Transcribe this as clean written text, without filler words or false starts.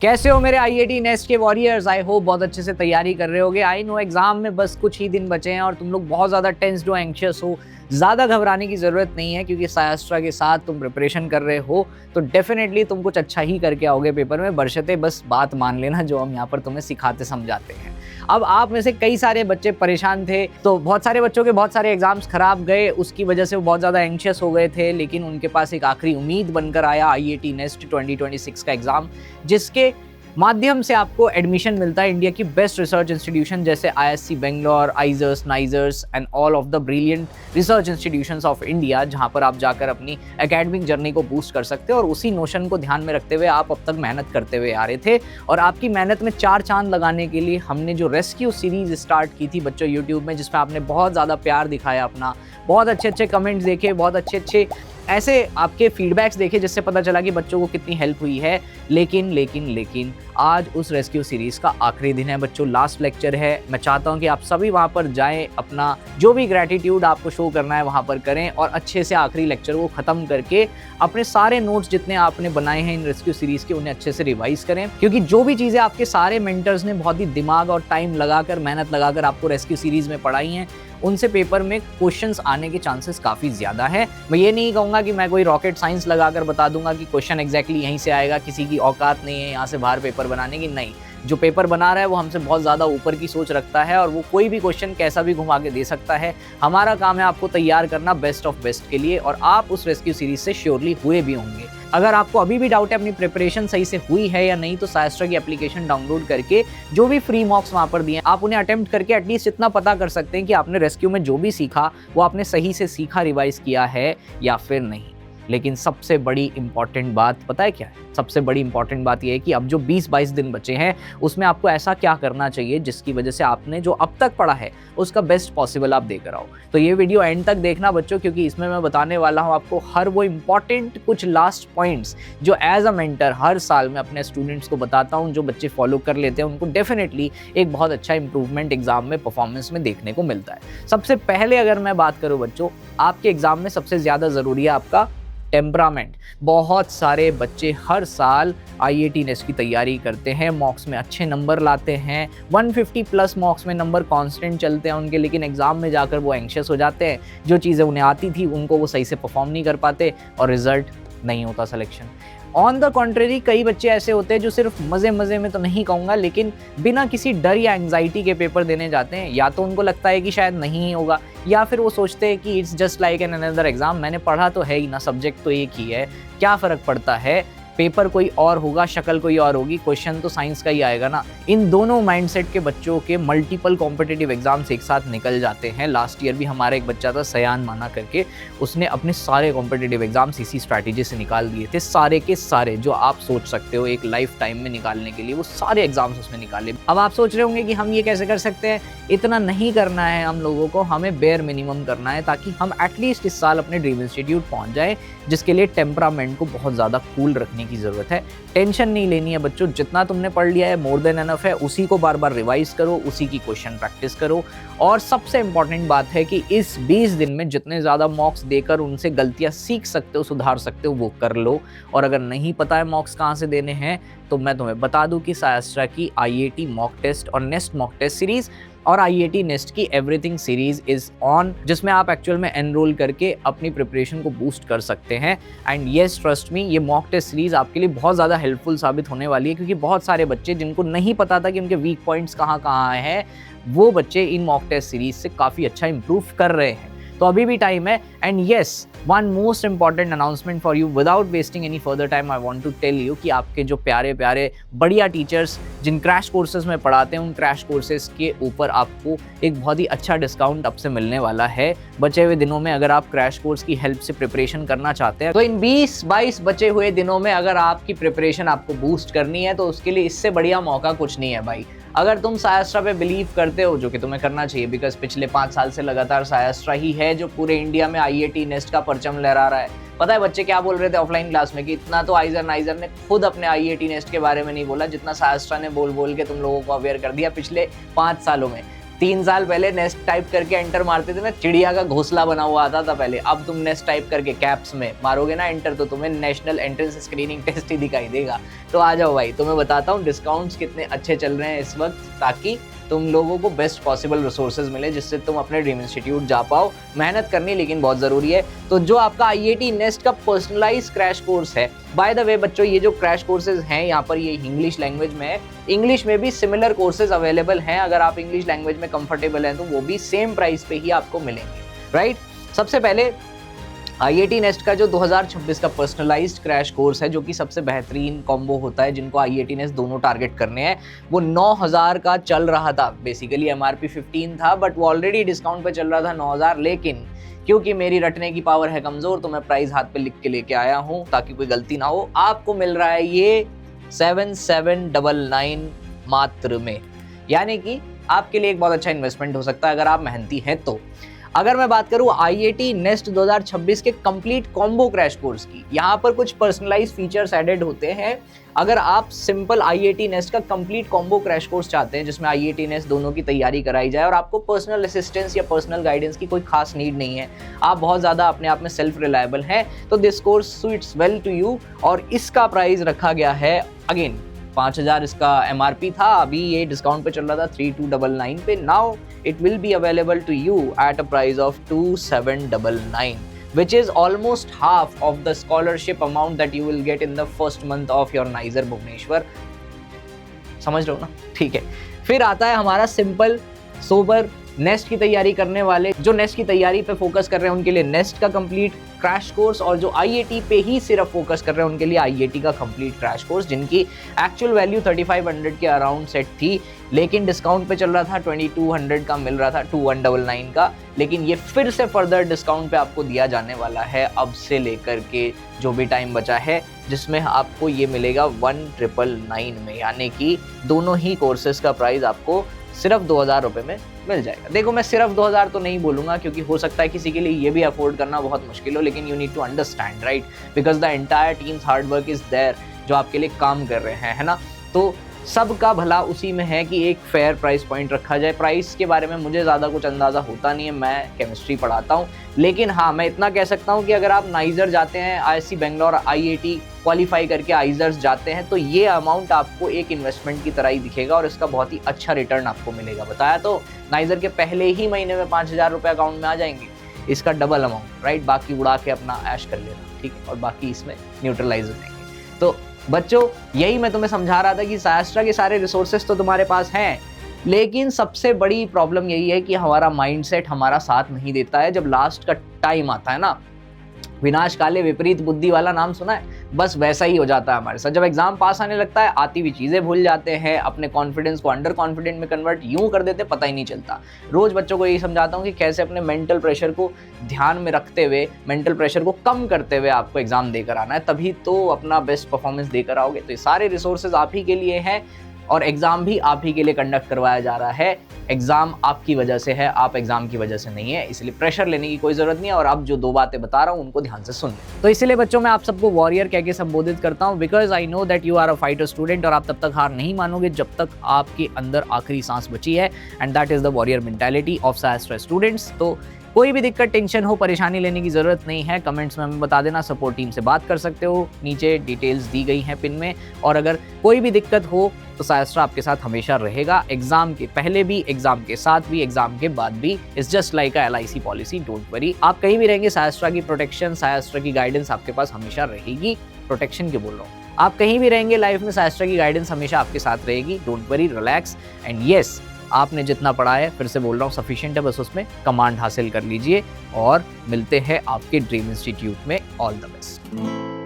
कैसे हो मेरे आईआईटी नेस्ट के वॉरियर्स। आई होप बहुत अच्छे से तैयारी कर रहे होगे। आई नो एग्जाम में बस कुछ ही दिन बचे हैं और तुम लोग बहुत ज़्यादा टेंस्ड हो, एंग्शियस हो। ज़्यादा घबराने की ज़रूरत नहीं है क्योंकि सायास्ट्रा के साथ तुम प्रिपरेशन कर रहे हो तो डेफिनेटली तुम कुछ अच्छा ही करके आओगे पेपर में, बशर्ते बस बात मान लेना जो हम यहाँ पर तुम्हें सिखाते समझाते हैं। अब आप में से कई सारे बच्चे परेशान थे, तो बहुत सारे बच्चों के बहुत सारे एग्जाम्स खराब गए, उसकी वजह से वो बहुत ज़्यादा एंग्शियस हो गए थे। लेकिन उनके पास एक आखिरी उम्मीद बनकर आया आईआईटी नेस्ट 2026 का एग्ज़ाम, जिसके माध्यम से आपको एडमिशन मिलता है इंडिया की बेस्ट रिसर्च इंस्टीट्यूशन जैसे IISc Bangalore, IISERs, NISERs and all of the brilliant research institutions of India, जहां पर आप जाकर अपनी एकेडमिक जर्नी को बूस्ट कर सकते हो। और उसी नोशन को ध्यान में रखते हुए आप अब तक मेहनत करते हुए आ रहे थे और आपकी मेहनत में चार चांद लगाने के लिए हमने जो रेस्क्यू सीरीज स्टार्ट की थी बच्चों यूट्यूब में, जिसमें आपने बहुत ज़्यादा प्यार दिखाया अपना, बहुत अच्छे कमेंट्स देखे, बहुत अच्छे ऐसे आपके फीडबैक्स देखे, जिससे पता चला कि बच्चों को कितनी हेल्प हुई है। लेकिन आज उस रेस्क्यू सीरीज़ का आखिरी दिन है बच्चों, लास्ट लेक्चर है। मैं चाहता हूं कि आप सभी वहां पर जाएं, अपना जो भी ग्रैटिट्यूड आपको शो करना है वहां पर करें और अच्छे से आखिरी लेक्चर को ख़त्म करके अपने सारे नोट्स जितने आपने बनाए हैं इन रेस्क्यू सीरीज़ के, उन्हें अच्छे से रिवाइज करें। क्योंकि जो भी चीज़ें आपके सारे मेंटर्स ने बहुत ही दिमाग और टाइम लगाकर, मेहनत लगाकर आपको रेस्क्यू सीरीज़ में पढ़ाई हैं, उनसे पेपर में क्वेश्चंस आने के चांसेस काफ़ी ज़्यादा है। मैं ये नहीं कहूँगा कि मैं कोई रॉकेट साइंस लगाकर बता दूंगा कि क्वेश्चन एग्जैक्टली यहीं से आएगा, किसी की औकात नहीं है यहाँ से बाहर पेपर बनाने की। नहीं, जो पेपर बना रहा है वो हमसे बहुत ज़्यादा ऊपर की सोच रखता है और वो कोई भी क्वेश्चन कैसा भी घुमा के दे सकता है। हमारा काम है आपको तैयार करना बेस्ट ऑफ बेस्ट के लिए, और आप उस रेस्क्यू सीरीज से श्योरली हुए भी होंगे। अगर आपको अभी भी डाउट है अपनी प्रिपरेशन सही से हुई है या नहीं, तो सायास्ट्रा की एप्लीकेशन डाउनलोड करके जो भी फ्री मॉक्स वहाँ पर दिए आप उन्हें अटेम्प्ट करके एटलीस्ट इतना पता कर सकते हैं कि आपने रेस्क्यू में जो भी सीखा वो आपने सही से सीखा, रिवाइज किया है या फिर नहीं। लेकिन सबसे बड़ी इंपॉर्टेंट बात पता है क्या है? सबसे बड़ी इंपॉर्टेंट बात यह है कि अब जो 20-22 दिन बचे हैं उसमें आपको ऐसा क्या करना चाहिए जिसकी वजह से आपने जो अब तक पढ़ा है उसका बेस्ट पॉसिबल आप देकर आओ। तो ये वीडियो एंड तक देखना बच्चों, क्योंकि इसमें मैं बताने वाला हूँ आपको हर वो इंपॉर्टेंट कुछ लास्ट पॉइंट्स जो एज अ मेंटर हर साल मैं अपने स्टूडेंट्स को बताता हूँ। जो बच्चे फॉलो कर लेते हैं उनको डेफिनेटली एक बहुत अच्छा इंप्रूवमेंट एग्जाम में, परफॉर्मेंस में देखने को मिलता है। सबसे पहले अगर मैं बात करूँ बच्चों, आपके एग्जाम में सबसे ज़्यादा ज़रूरी है आपका टेम्परामेंट। बहुत सारे बच्चे हर साल आईआईटी नेस्ट की तैयारी करते हैं, मॉक्स में अच्छे नंबर लाते हैं, 150 प्लस मॉक्स में नंबर कांस्टेंट चलते हैं उनके, लेकिन एग्जाम में जाकर वो एंग्शियस हो जाते हैं। जो चीज़ें उन्हें आती थी उनको वो सही से परफॉर्म नहीं कर पाते और रिजल्ट नहीं होता सिलेक्शन। ऑन द कॉन्ट्रेरी कई बच्चे ऐसे होते हैं जो सिर्फ मज़े में तो नहीं कहूँगा, लेकिन बिना किसी डर या एंग्जाइटी के पेपर देने जाते हैं। या तो उनको लगता है कि शायद नहीं होगा, या फिर वो सोचते हैं कि it's just like an another exam, मैंने पढ़ा तो है ही ना, सब्जेक्ट तो एक ही है, क्या फ़र्क पड़ता है, पेपर कोई और होगा, शक्ल कोई और होगी, क्वेश्चन तो साइंस का ही आएगा ना। इन दोनों माइंडसेट के बच्चों के मल्टीपल कॉम्पिटिटिव एग्जाम्स एक साथ निकल जाते हैं। लास्ट ईयर भी हमारा एक बच्चा था सयान माना करके, उसने अपने सारे कॉम्पिटिटिव एग्जाम्स इसी स्ट्रैटेजी से निकाल दिए थे, सारे के सारे जो आप सोच सकते हो एक लाइफ टाइम में निकालने के लिए, वो सारे एग्जाम्स उसने निकाले। अब आप सोच रहे होंगे कि हम ये कैसे कर सकते हैं? इतना नहीं करना है हम लोगों को, हमें बेयर मिनिमम करना है ताकि हम एटलीस्ट इस साल अपने ड्रीम इंस्टीट्यूट पहुंच जाए, जिसके लिए टेम्परामेंट को बहुत ज़्यादा कूल रखने की ज़रूरत है। टेंशन नहीं लेनी है बच्चों, जितना तुमने पढ़ लिया है मोर देन एनफ है, उसी को बार बार रिवाइज करो, उसी की क्वेश्चन प्रैक्टिस करो। और सबसे इंपॉर्टेंट बात है कि इस 20 दिन में जितने ज़्यादा मॉक्स देकर उनसे गलतियां सीख सकते हो, सुधार सकते हो, वो कर लो। और अगर नहीं पता है मॉक्स कहाँ से देने हैं, तो मैं तुम्हें बता दूं कि सायास्ट्रा की आईआईटी मॉक टेस्ट और नेस्ट मॉक टेस्ट सीरीज़ और आईआईटी नेस्ट की एवरीथिंग सीरीज इज ऑन, जिसमें आप एक्चुअल में एनरोल करके अपनी प्रिपरेशन को बूस्ट कर सकते हैं। एंड येस, ट्रस्ट मी, ये मॉक टेस्ट सीरीज आपके लिए बहुत ज़्यादा हेल्पफुल साबित होने वाली है, क्योंकि बहुत सारे बच्चे जिनको नहीं पता था कि उनके वीक पॉइंट्स कहाँ कहाँ हैं, वो बच्चे इन मॉक टेस्ट सीरीज से काफ़ी अच्छा इंप्रूव कर रहे हैं। तो अभी भी टाइम है। And yes, one most important announcement for you without wasting any further time, I want to tell you कि आपके जो प्यारे प्यारे बढ़िया टीचर्स जिन क्रैश कोर्सेज में पढ़ाते हैं, उन क्रैश कोर्सेज के ऊपर आपको एक बहुत ही अच्छा डिस्काउंट अब से मिलने वाला है बचे हुए दिनों में। अगर आप क्रैश कोर्स की हेल्प से प्रिपरेशन करना चाहते हैं, तो इन 20-22 बचे हुए दिनों में अगर आपकी प्रिपरेशन आपको बूस्ट करनी है, तो उसके लिए इससे बढ़िया मौका कुछ नहीं है भाई। अगर तुम सायास्ट्रा पे बिलीव करते हो, जो कि तुम्हें करना चाहिए, बिकॉज पिछले 5 साल से लगातार सायास्ट्रा ही है जो पूरे इंडिया में आईआईटी नेस्ट का परचम लहरा रहा है। पता है बच्चे क्या बोल रहे थे ऑफलाइन क्लास में कि इतना तो आइजर नाइजर ने खुद अपने आईआईटी नेस्ट के बारे में नहीं बोला जितना सायास्ट्रा ने बोल बोल के तुम लोगों को अवेयर कर दिया पिछले 5 सालों में। 3 साल पहले नेस्ट टाइप करके एंटर मारते थे ना, चिड़िया का घोंसला बना हुआ आता था पहले। अब तुम नेस्ट टाइप करके कैप्स में मारोगे ना एंटर, तो तुम्हें नेशनल एंट्रेंस स्क्रीनिंग टेस्ट ही दिखाई देगा। तो आ जाओ भाई, तुम्हें बताता हूँ डिस्काउंट्स कितने अच्छे चल रहे हैं इस वक्त, ताकि तुम लोगों को बेस्ट पॉसिबल रिसोर्सेज मिले जिससे तुम अपने ड्रीम इंस्टीट्यूट जा पाओ। मेहनत करनी लेकिन बहुत ज़रूरी है। तो जो आपका IIT नेस्ट का पर्सनलाइज क्रैश कोर्स है, बाय द वे बच्चों, ये जो क्रैश कोर्सेज हैं यहाँ पर, ये इंग्लिश लैंग्वेज में है। इंग्लिश में भी सिमिलर कोर्सेज अवेलेबल हैं। अगर आप इंग्लिश लैंग्वेज में कंफर्टेबल हैं तो वो भी सेम प्राइस पे ही आपको मिलेंगे, राइट। सबसे पहले IIT नेस्ट का जो 2026 का पर्सनलाइज्ड क्रैश कोर्स है, जो कि सबसे बेहतरीन कॉम्बो होता है जिनको IIT नेस्ट दोनों टारगेट करने हैं, वो 9000 का चल रहा था। बेसिकली MRP 15 था, बट वो ऑलरेडी डिस्काउंट पे चल रहा था 9000। लेकिन क्योंकि मेरी रटने की पावर है कमज़ोर, तो मैं प्राइस हाथ पे लिख के लेके आया हूँ ताकि कोई गलती ना हो। आपको मिल रहा है ये 7799 मात्र में, यानी कि आपके लिए एक बहुत अच्छा इन्वेस्टमेंट हो सकता है अगर आप मेहनती हैं तो। अगर मैं बात करूं IIT नेस्ट 2026 के कंप्लीट कॉम्बो क्रैश कोर्स की, यहाँ पर कुछ पर्सनलाइज फीचर्स एडेड होते हैं। अगर आप सिंपल IIT नेस्ट का कंप्लीट कॉम्बो क्रैश कोर्स चाहते हैं जिसमें IIT नेस्ट दोनों की तैयारी कराई जाए और आपको पर्सनल असिस्टेंस या पर्सनल गाइडेंस की कोई खास नीड नहीं है, आप बहुत ज़्यादा अपने आप में सेल्फ रिलायबल हैं, तो this course suits well to you. और इसका प्राइस रखा गया है, अगेन 5000 इसका MRP था, अभी ये डिस्काउंट पे चल रहा था 3299 पे। Now it will be available to you at a price of 2799, which is almost half of the scholarship amount that you will get in the first month of your NISER Bhubaneswar. समझ रहे हो ना? ठीक है। फिर आता है हमारा सिंपल सोबर नेस्ट की तैयारी करने वाले, जो नेस्ट की तैयारी पे फोकस कर रहे हैं उनके लिए नेस्ट का कंप्लीट क्रैश कोर्स, और जो IIT पे ही सिर्फ फोकस कर रहे हैं उनके लिए IIT का कंप्लीट क्रैश कोर्स, जिनकी एक्चुअल वैल्यू 3500 के अराउंड सेट थी, लेकिन डिस्काउंट पे चल रहा था 2200 का मिल रहा था, 2199 का। लेकिन ये फिर से फर्दर डिस्काउंट पे आपको दिया जाने वाला है अब से लेकर के जो भी टाइम बचा है, जिसमें आपको ये मिलेगा 1999 में, यानी कि दोनों ही कोर्सेज का प्राइस आपको सिर्फ 2000 रुपये में मिल जाएगा। देखो, मैं सिर्फ 2000 तो नहीं बोलूँगा, क्योंकि हो सकता है किसी के लिए ये भी अफोर्ड करना बहुत मुश्किल हो, लेकिन you need to understand, right, because the entire team's hard work is there, जो आपके लिए काम कर रहे हैं, है ना। तो सबका भला उसी में है कि एक फेयर प्राइस पॉइंट रखा जाए। प्राइस के बारे में मुझे ज़्यादा कुछ अंदाज़ा होता नहीं है, मैं केमिस्ट्री पढ़ाता हूँ, लेकिन हाँ, मैं इतना कह सकता हूँ कि अगर आप नाइजर जाते हैं, IISc बेंगलोर IIT क्वालिफाई करके आइजर्स जाते हैं, तो ये अमाउंट आपको एक इन्वेस्टमेंट की तरह ही दिखेगा और इसका बहुत ही अच्छा रिटर्न आपको मिलेगा। बताया तो, नाइजर के पहले ही महीने में 5000 रुपये अकाउंट में आ जाएंगे, इसका डबल अमाउंट, राइट। बाकी उड़ा के अपना ऐश कर लेना, ठीक है, और बाकी इसमें न्यूट्रलाइज हो जाएंगे। तो बच्चों, यही मैं तुम्हें समझा रहा था कि सायास्ट्रा के सारे रिसोर्सेज तो तुम्हारे पास हैं, लेकिन सबसे बड़ी प्रॉब्लम यही है कि हमारा माइंडसेट हमारा साथ नहीं देता है। जब लास्ट का टाइम आता है ना, विनाश काले विपरीत बुद्धि वाला नाम सुना है, बस वैसा ही हो जाता है हमारे साथ। जब एग्जाम पास आने लगता है, आती हुई चीज़ें भूल जाते हैं, अपने कॉन्फिडेंस को अंडर कॉन्फिडेंट में कन्वर्ट यूं कर देते, पता ही नहीं चलता। रोज़ बच्चों को यही समझाता हूँ कि कैसे अपने मेंटल प्रेशर को ध्यान में रखते हुए, मेंटल प्रेशर को कम करते हुए आपको एग्जाम देकर आना है, तभी तो अपना बेस्ट परफॉर्मेंस देकर आओगे। तो ये सारे रिसोर्सेज आप ही के लिए हैं और एग्ज़ाम भी आप ही के लिए कंडक्ट करवाया जा रहा है। एग्ज़ाम आपकी वजह से है, आप एग्ज़ाम की वजह से नहीं है, इसलिए प्रेशर लेने की कोई ज़रूरत नहीं है। और अब जो 2 बातें बता रहा हूँ उनको ध्यान से सुन लें। तो इसलिए बच्चों, मैं आप सबको वॉरियर कह के संबोधित करता हूँ, because I know that you are a fighter student, और आप तब तक हार नहीं मानोगे जब तक आपके अंदर आखिरी सांस बची है, and that is the warrior mentality of Sayastra students. तो कोई भी दिक्कत, टेंशन हो, परेशानी लेने की ज़रूरत नहीं है, कमेंट्स में हमें बता देना, सपोर्ट टीम से बात कर सकते हो, नीचे डिटेल्स दी गई हैं पिन में। और अगर कोई भी दिक्कत हो तो सायास्ट्रा आपके साथ हमेशा रहेगा, एग्जाम के पहले भी, एग्जाम के साथ भी, एग्जाम के बाद भी। It's just like a LIC policy, don't worry. आप कहीं भी रहेंगे, सायास्ट्रा की प्रोटेक्शन, सायास्ट्रा की गाइडेंस आपके पास हमेशा रहेगी। प्रोटेक्शन क्यों बोल रहा हूँ, आप कहीं भी रहेंगे लाइफ में, सायास्ट्रा की गाइडेंस हमेशा आपके साथ रहेगी। Don't worry, relax, and yes, आपने जितना पढ़ा है, फिर से बोल रहा हूँ, सफिशिएंट है, बस उसमें कमांड हासिल कर लीजिए और मिलते हैं आपके ड्रीम इंस्टीट्यूट में। All the best.